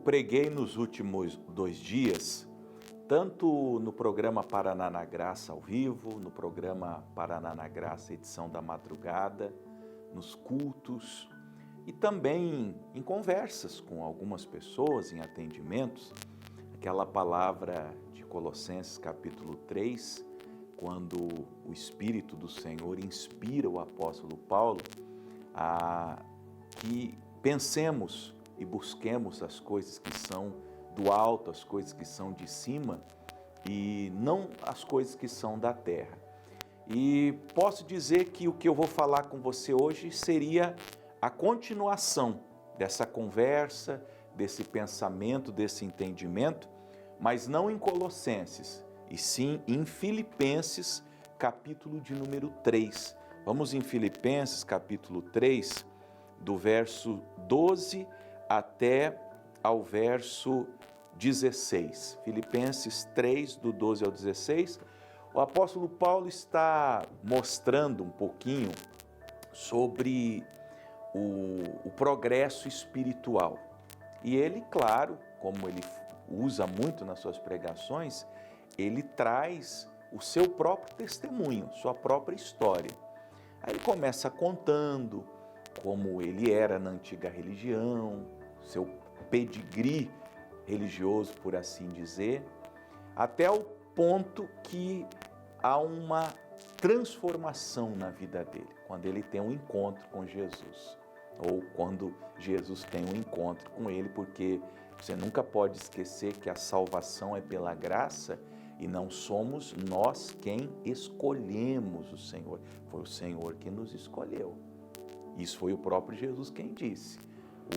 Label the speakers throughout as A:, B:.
A: preguei nos últimos 2 dias, tanto no programa Paraná na Graça ao vivo, no programa Paraná na Graça edição da madrugada, nos cultos e também em conversas com algumas pessoas, em atendimentos, aquela palavra de Colossenses capítulo 3, quando o Espírito do Senhor inspira o apóstolo Paulo a que pensemos e busquemos as coisas que são do alto, as coisas que são de cima e não as coisas que são da terra. E posso dizer que o que eu vou falar com você hoje seria a continuação dessa conversa, desse pensamento, desse entendimento, mas não em Colossenses, e sim em Filipenses, capítulo de número 3. Vamos em Filipenses, capítulo 3, do verso 12 até ao verso 16. Filipenses 3, do 12 ao 16. O apóstolo Paulo está mostrando um pouquinho sobre o progresso espiritual. E ele, claro, como ele usa muito nas suas pregações, ele traz o seu próprio testemunho, sua própria história. Aí ele começa contando como ele era na antiga religião, seu pedigree religioso, por assim dizer, até o ponto que há uma transformação na vida dele, quando ele tem um encontro com Jesus, ou quando Jesus tem um encontro com ele, porque você nunca pode esquecer que a salvação é pela graça e não somos nós quem escolhemos o Senhor, foi o Senhor que nos escolheu. Isso foi o próprio Jesus quem disse.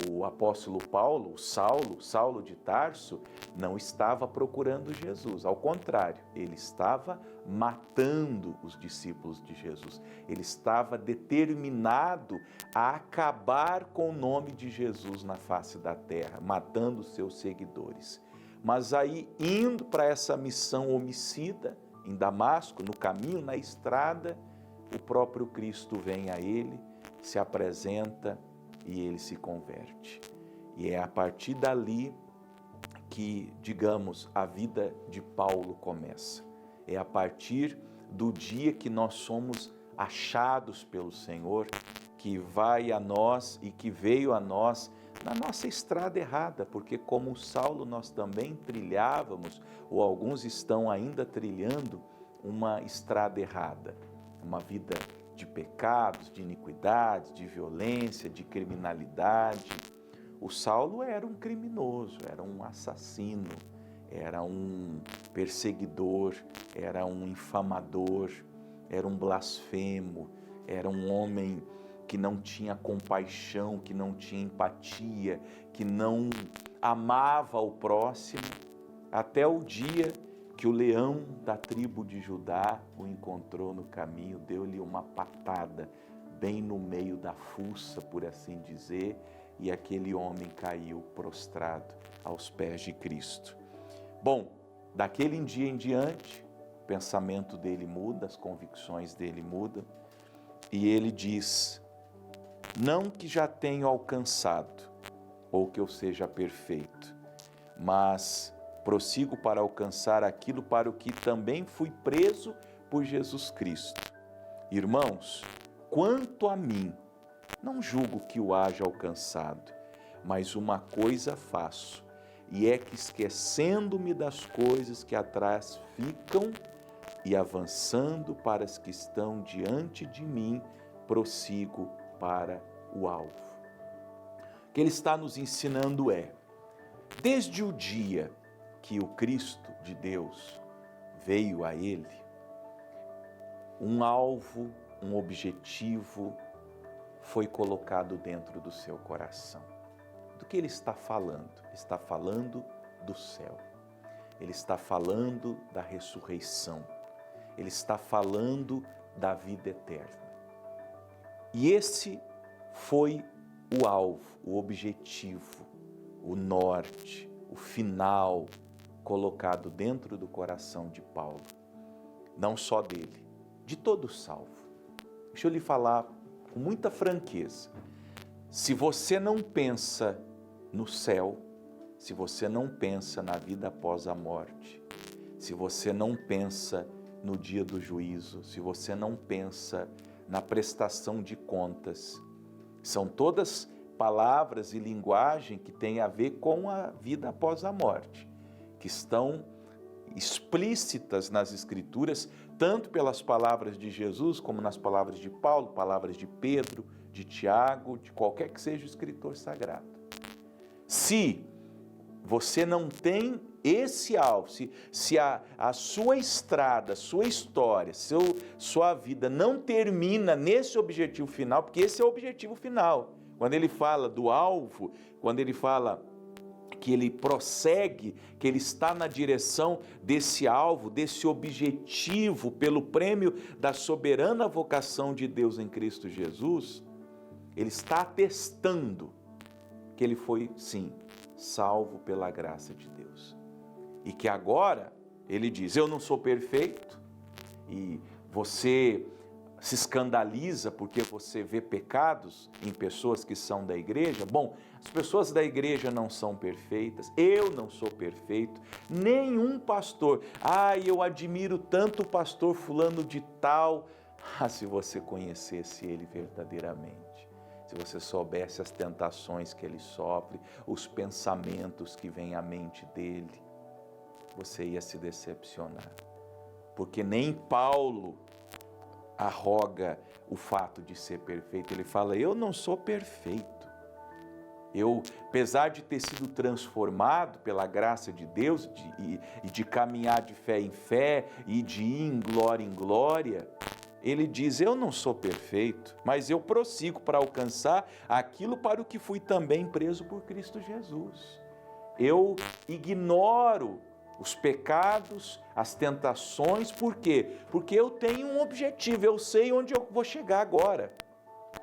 A: O apóstolo Paulo, Saulo de Tarso, não estava procurando Jesus. Ao contrário, ele estava matando os discípulos de Jesus. Ele estava determinado a acabar com o nome de Jesus na face da terra, matando os seus seguidores. Mas aí, indo para essa missão homicida, em Damasco, no caminho, na estrada, o próprio Cristo vem a ele, se apresenta e ele se converte. E é a partir dali que, digamos, a vida de Paulo começa. É a partir do dia que nós somos achados pelo Senhor, que vai a nós e que veio a nós na nossa estrada errada, porque como Saulo nós também trilhávamos, ou alguns estão ainda trilhando, uma estrada errada, uma vida de pecados, de iniquidades, de violência, de criminalidade. O Saulo era um criminoso, era um assassino, era um perseguidor, era um infamador, era um blasfemo, era um homem que não tinha compaixão, que não tinha empatia, que não amava o próximo, até o dia que o leão da tribo de Judá o encontrou no caminho, deu-lhe uma patada bem no meio da fuça, por assim dizer, e aquele homem caiu prostrado aos pés de Cristo. Bom, daquele dia em diante, o pensamento dele muda, as convicções dele mudam, e ele diz: não que já tenho alcançado, ou que eu seja perfeito, mas prossigo para alcançar aquilo para o que também fui preso por Jesus Cristo. Irmãos, quanto a mim, não julgo que o haja alcançado, mas uma coisa faço, e é que esquecendo-me das coisas que atrás ficam e avançando para as que estão diante de mim, prossigo para o alvo. O que ele está nos ensinando é, desde o dia que o Cristo de Deus veio a ele, um alvo, um objetivo foi colocado dentro do seu coração. Do que ele está falando? Está falando do céu. Ele está falando da ressurreição. Ele está falando da vida eterna. E esse foi o alvo, o objetivo, o norte, o final colocado dentro do coração de Paulo. Não só dele, de todo salvo. Deixa eu lhe falar com muita franqueza. Se você não pensa no céu, se você não pensa na vida após a morte, se você não pensa no dia do juízo, se você não pensa na prestação de contas. São todas palavras e linguagem que têm a ver com a vida após a morte, que estão explícitas nas Escrituras, tanto pelas palavras de Jesus, como nas palavras de Paulo, palavras de Pedro, de Tiago, de qualquer que seja o escritor sagrado. Se você não tem esse alvo, se a sua estrada, sua história, sua vida não termina nesse objetivo final, porque esse é o objetivo final. Quando ele fala do alvo, quando ele fala que ele prossegue, que ele está na direção desse alvo, desse objetivo, pelo prêmio da soberana vocação de Deus em Cristo Jesus, ele está atestando que ele foi, sim, salvo pela graça de Deus. E que agora, ele diz, eu não sou perfeito, e você se escandaliza porque você vê pecados em pessoas que são da igreja. Bom, as pessoas da igreja não são perfeitas, eu não sou perfeito, nenhum pastor. Eu admiro tanto o pastor fulano de tal. Se você conhecesse ele verdadeiramente, se você soubesse as tentações que ele sofre, os pensamentos que vêm à mente dele, você ia se decepcionar. Porque nem Paulo arroga o fato de ser perfeito. Ele fala, eu não sou perfeito. Eu, apesar de ter sido transformado pela graça de Deus e de caminhar de fé em fé e de ir em glória, ele diz, eu não sou perfeito, mas eu prossigo para alcançar aquilo para o que fui também preso por Cristo Jesus. Eu ignoro os pecados, as tentações, por quê? Porque eu tenho um objetivo, eu sei onde eu vou chegar agora.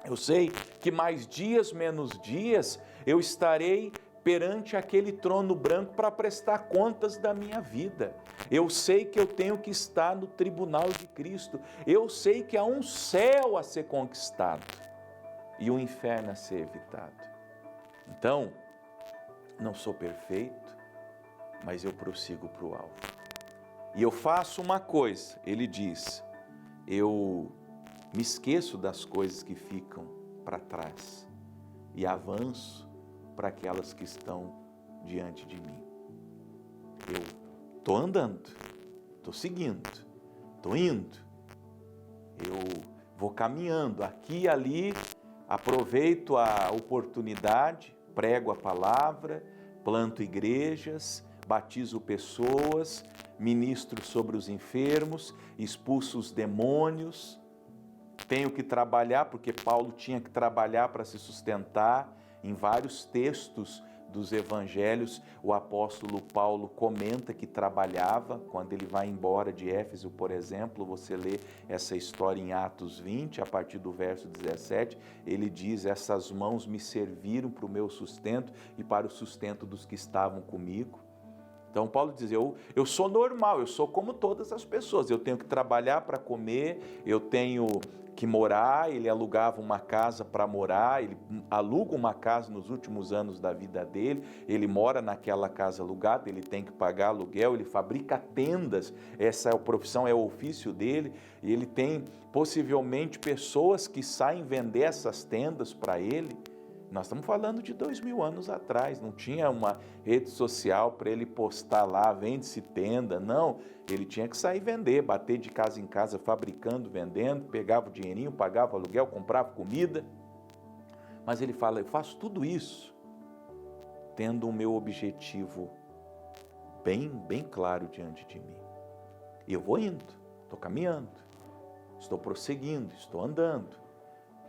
A: Eu sei que mais dias, menos dias, eu estarei perante aquele trono branco para prestar contas da minha vida. Eu sei que eu tenho que estar no tribunal de Cristo. Eu sei que há um céu a ser conquistado e um inferno a ser evitado. Então, não sou perfeito, mas eu prossigo para o alvo. E eu faço uma coisa, ele diz, eu me esqueço das coisas que ficam para trás e avanço para aquelas que estão diante de mim. Eu estou andando, estou seguindo, estou indo, eu vou caminhando aqui e ali, aproveito a oportunidade, prego a palavra, planto igrejas, batizo pessoas, ministro sobre os enfermos, expulso os demônios. Tenho que trabalhar, porque Paulo tinha que trabalhar para se sustentar. Em vários textos dos evangelhos, o apóstolo Paulo comenta que trabalhava. Quando ele vai embora de Éfeso, por exemplo, você lê essa história em Atos 20, a partir do verso 17, ele diz, essas mãos me serviram para o meu sustento e para o sustento dos que estavam comigo. Então Paulo diz, eu sou normal, eu sou como todas as pessoas, eu tenho que trabalhar para comer, eu tenho que morar. Ele alugava uma casa para morar, ele aluga uma casa nos últimos anos da vida dele, ele mora naquela casa alugada, ele tem que pagar aluguel, ele fabrica tendas, essa é a profissão, é o ofício dele, e ele tem possivelmente pessoas que saem vender essas tendas para ele. Nós estamos falando de 2000 anos atrás, não tinha uma rede social para ele postar lá, vende-se tenda, não. Ele tinha que sair vender, bater de casa em casa, fabricando, vendendo, pegava o dinheirinho, pagava aluguel, comprava comida. Mas ele fala, eu faço tudo isso tendo o meu objetivo bem claro diante de mim. E eu vou indo, estou caminhando, estou prosseguindo, estou andando,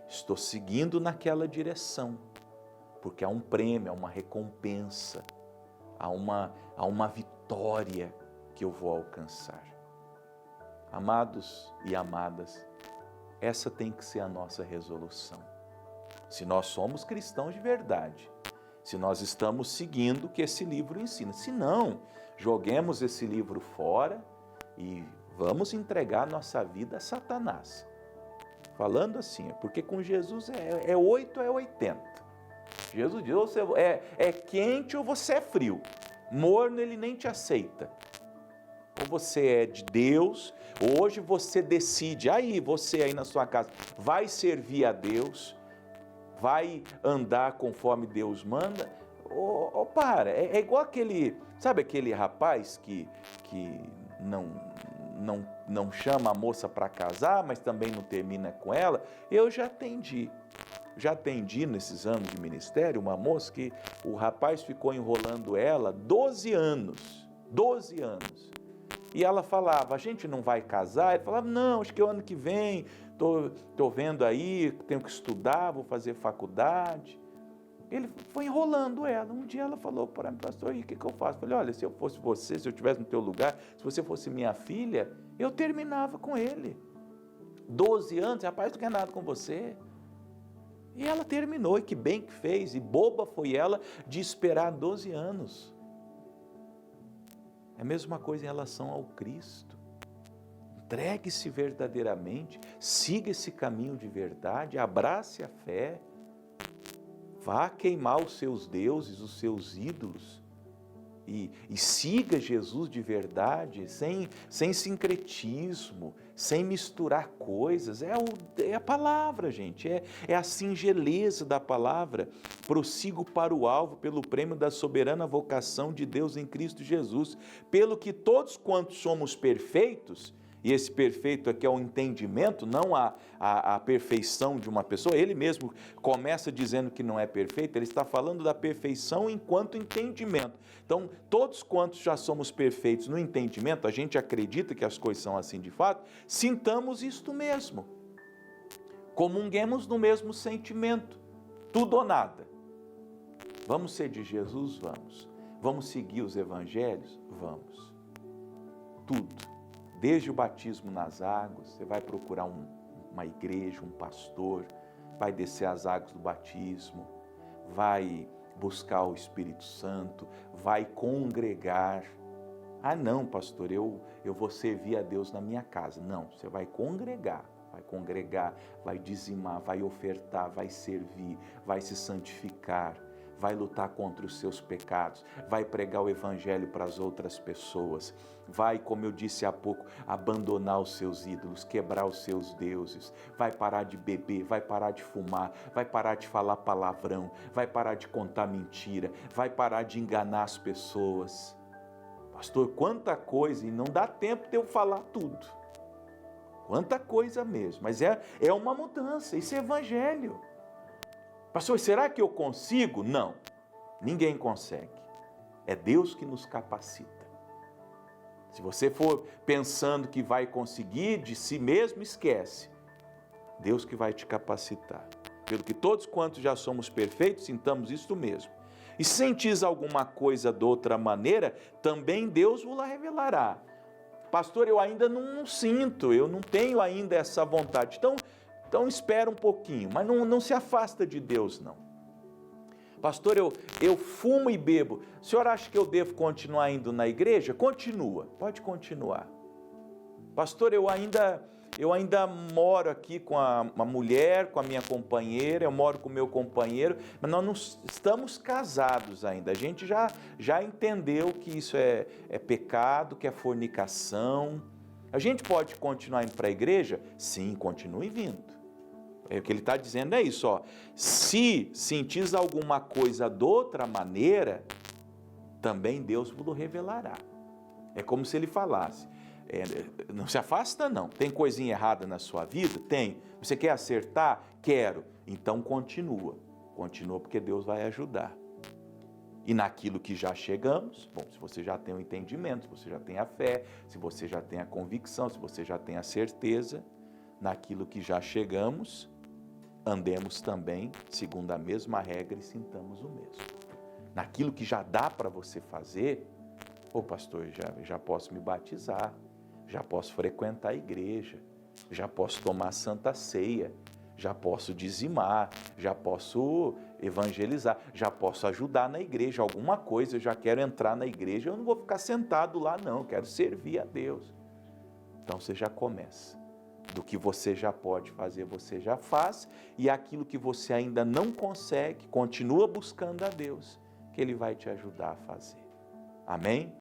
A: estou seguindo naquela direção. Porque há um prêmio, há uma recompensa, há uma vitória que eu vou alcançar. Amados e amadas, essa tem que ser a nossa resolução. Se nós somos cristãos de verdade, se nós estamos seguindo o que esse livro ensina. Se não, joguemos esse livro fora e vamos entregar nossa vida a Satanás. Falando assim, porque com Jesus é 8 ou é 80. Jesus diz, ou você é quente ou você é frio. Morno ele nem te aceita. Ou você é de Deus, hoje você decide, você aí na sua casa, vai servir a Deus, vai andar conforme Deus manda, é igual sabe aquele rapaz que não chama a moça para casar, mas também não termina com ela? Eu já atendi nesses anos de ministério uma moça que o rapaz ficou enrolando ela 12 anos, e ela falava, a gente não vai casar? Ele falava, não, acho que é o ano que vem, tô vendo aí, tenho que estudar, vou fazer faculdade. Ele foi enrolando ela. Um dia ela falou para mim, pastor, e o que eu faço? Eu falei, olha, se eu fosse você, se eu estivesse no teu lugar, se você fosse minha filha, eu terminava com ele. 12 anos, rapaz, não quer nada com você. E ela terminou, e que bem que fez, e boba foi ela de esperar 12 anos. É a mesma coisa em relação ao Cristo. Entregue-se verdadeiramente, siga esse caminho de verdade, abrace a fé, vá queimar os seus deuses, os seus ídolos, e siga Jesus de verdade, sem sincretismo, sem misturar coisas. É a palavra, gente, é a singeleza da palavra. Prossigo para o alvo pelo prêmio da soberana vocação de Deus em Cristo Jesus, pelo que todos quantos somos perfeitos, e esse perfeito aqui é o entendimento, não a perfeição de uma pessoa. Ele mesmo começa dizendo que não é perfeito, ele está falando da perfeição enquanto entendimento. Então, todos quantos já somos perfeitos no entendimento, a gente acredita que as coisas são assim de fato, sintamos isto mesmo. Comunguemos no mesmo sentimento, tudo ou nada. Vamos ser de Jesus? Vamos. Vamos seguir os evangelhos? Vamos. Tudo. Desde o batismo nas águas, você vai procurar uma igreja, um pastor, vai descer as águas do batismo, vai buscar o Espírito Santo, vai congregar. Ah, não, pastor, eu vou servir a Deus na minha casa. Não, você vai congregar, vai dizimar, vai ofertar, vai servir, vai se santificar, vai lutar contra os seus pecados, vai pregar o evangelho para as outras pessoas, vai, como eu disse há pouco, abandonar os seus ídolos, quebrar os seus deuses, vai parar de beber, vai parar de fumar, vai parar de falar palavrão, vai parar de contar mentira, vai parar de enganar as pessoas. Pastor, quanta coisa, e não dá tempo de eu falar tudo. Quanta coisa mesmo, mas é uma mudança, isso é evangelho. Pastor, será que eu consigo? Não, ninguém consegue. É Deus que nos capacita. Se você for pensando que vai conseguir de si mesmo, esquece. Deus que vai te capacitar. Pelo que todos quantos já somos perfeitos, sintamos isto mesmo. E se sentis alguma coisa de outra maneira, também Deus vos revelará. Pastor, eu ainda não sinto, eu não tenho ainda essa vontade. Então espera um pouquinho, mas não se afasta de Deus, não. Pastor, eu fumo e bebo. O senhor acha que eu devo continuar indo na igreja? Continua, pode continuar. Pastor, eu ainda moro aqui com uma mulher, com a minha companheira, eu moro com o meu companheiro, mas nós não estamos casados ainda. A gente já entendeu que isso é pecado, que é fornicação. A gente pode continuar indo para a igreja? Sim, continue vindo. O que ele está dizendo é isso, ó. Se sentis alguma coisa de outra maneira, também Deus vos revelará. É como se ele falasse, não se afasta não, tem coisinha errada na sua vida? Tem. Você quer acertar? Quero. Então continua porque Deus vai ajudar. E naquilo que já chegamos, bom, se você já tem o entendimento, se você já tem a fé, se você já tem a convicção, se você já tem a certeza, naquilo que já chegamos, andemos também segundo a mesma regra e sintamos o mesmo. Naquilo que já dá para você fazer, pastor, já posso me batizar, já posso frequentar a igreja, já posso tomar santa ceia, já posso dizimar, já posso evangelizar, já posso ajudar na igreja, alguma coisa, eu já quero entrar na igreja, eu não vou ficar sentado lá não, eu quero servir a Deus. Então você já começa. do que você já pode fazer, você já faz, e aquilo que você ainda não consegue, continua buscando a Deus, que Ele vai te ajudar a fazer. Amém?